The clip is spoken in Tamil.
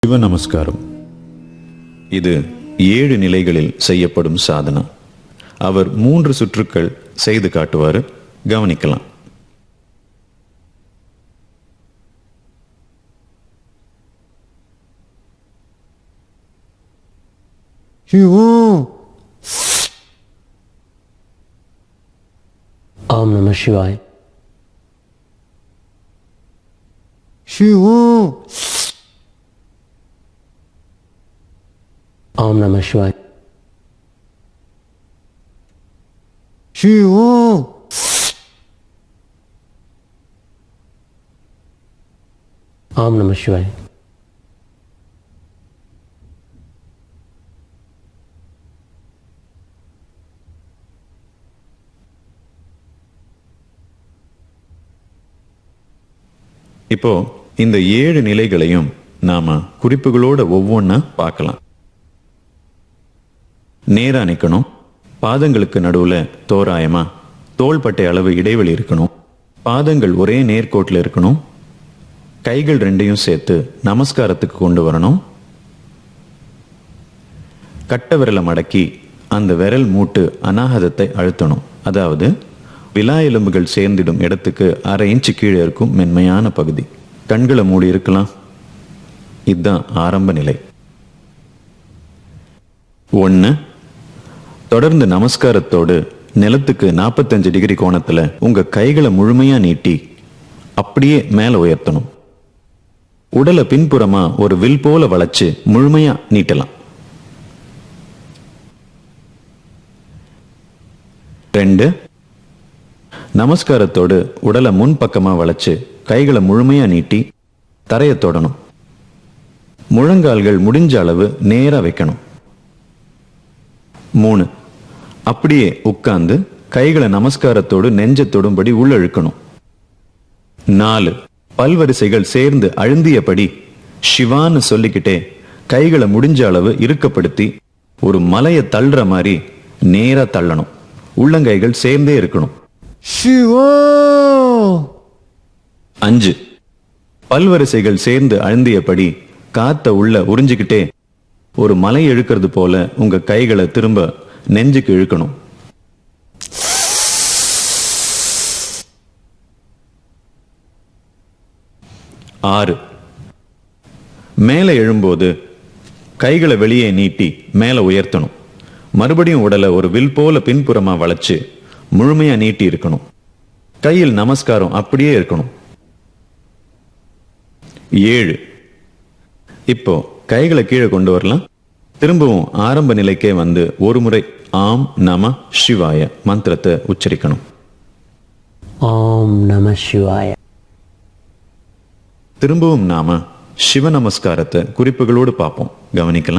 சிவ நமஸ்காரம். இது 7 நிலைகளில் செய்யப்படும் சாதனா. அவர் 3 சுற்றுக்கள் செய்து காட்டுவார், கவனிக்கலாம். Om Namah Shivaya. Om Namah Shivaya. Om Namah Shivaya. இப்போ இந்த 7 நிலைகளையும் நாம குறிப்புகளோட ஒவ்வொன்னா பார்க்கலாம். நேரா நிக்கணும். பாதங்களுக்கு நடுவுல தோராயமா தோள்பட்டை அளவு இடைவெளி இருக்கணும். பாதங்கள் ஒரே நேர்கோட்டில் இருக்கணும். கைகள் ரெண்டையும் சேர்த்து நமஸ்காரத்துக்கு கொண்டு வரணும். கட்ட விரலை மடக்கி அந்த விரல் மூட்டு அநாகதத்தை அழுத்தணும். அதாவது விலா எலும்புகள் சேர்ந்திடும் இடத்துக்கு 1/2 இன்ச்சு கீழே இருக்கும் மென்மையான பகுதி. கண்களை மூடி இருக்கலாம். இதுதான் ஆரம்ப நிலை. 1. தொடர்ந்து நமஸ்காரத்தோடு நிலத்துக்கு 45 டிகிரி கோணத்துல உங்க கைகளை முழுமையா நீட்டி அப்படியே மேல உயர்த்தணும். உடலை பின்புறமா ஒரு வில் போல வளைச்சு முழுமையா நீட்டலாம். 2. நமஸ்காரத்தோடு உடலை முன்பக்கமா வளைச்சு கைகளை முழுமையா நீட்டி தரையை தொடணும். முழங்கால்கள் முடிஞ்ச அளவு நேரா வைக்கணும். 3. அப்படியே உட்கார்ந்து கைகளை நமஸ்காரத்தோடு நெஞ்ச தொடும்படி உள்ளழுக்கணும். 4. பல்வரிசைகள் சேர்ந்து அழுந்தியபடி சிவான்னு சொல்லிக்கிட்டே கைகளை முடிஞ்ச அளவு இறுக்கப்படுத்தி ஒரு மலையை தள்ளுற மாதிரி நேரா தள்ளணும். உள்ளங்கைகள் சேர்ந்தே இருக்கணும். 5. பல்வரிசைகள் சேர்ந்து அழுந்தியபடி காத்த உள்ள உறிஞ்சிக்கிட்டே ஒரு மலை இழுக்கிறது போல உங்க கைகளை திரும்ப நெஞ்சுக்கு இழுக்கணும். 6. மேலே எழும்போது கைகளை வெளியே நீட்டி மேல உயர்த்தணும். மறுபடியும் உடலை ஒரு வில் போல பின்புறமா வளைச்சு முழுமையா நீட்டி இருக்கணும். கையில் நமஸ்காரம் அப்படியே இருக்கணும். 7. இப்போ கைகளை கீழே கொண்டு வரலாம். திரும்பவும் ஆரம்ப நிலைக்கே வந்து ஒரு முறை ஆம் நம சிவாய மந்திரத்தை உச்சரிக்கணும். Om Namah Shivaya. திரும்பவும் நாம சிவ நமஸ்காரத்தை குறிப்புகளோடு பார்ப்போம், கவனிக்கலாம்.